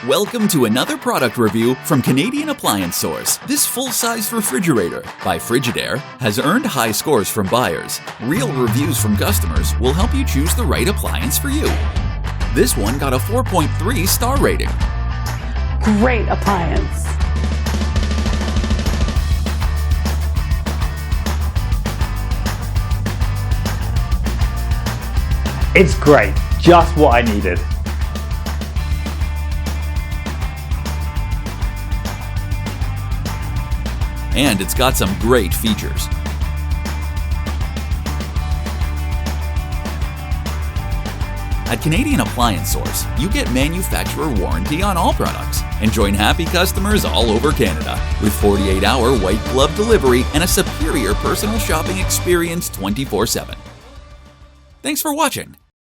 Welcome to another product review from Canadian Appliance Source. This full-size refrigerator by Frigidaire has earned high scores from buyers. Real reviews from customers will help you choose the right appliance for you. This one got a 4.3 star rating. Great appliance. It's great, just what I needed. And it's got some great features. At Canadian Appliance Source, you get manufacturer warranty on all products and join happy customers all over Canada with 48-hour white glove delivery and a superior personal shopping experience 24/7. Thanks for watching.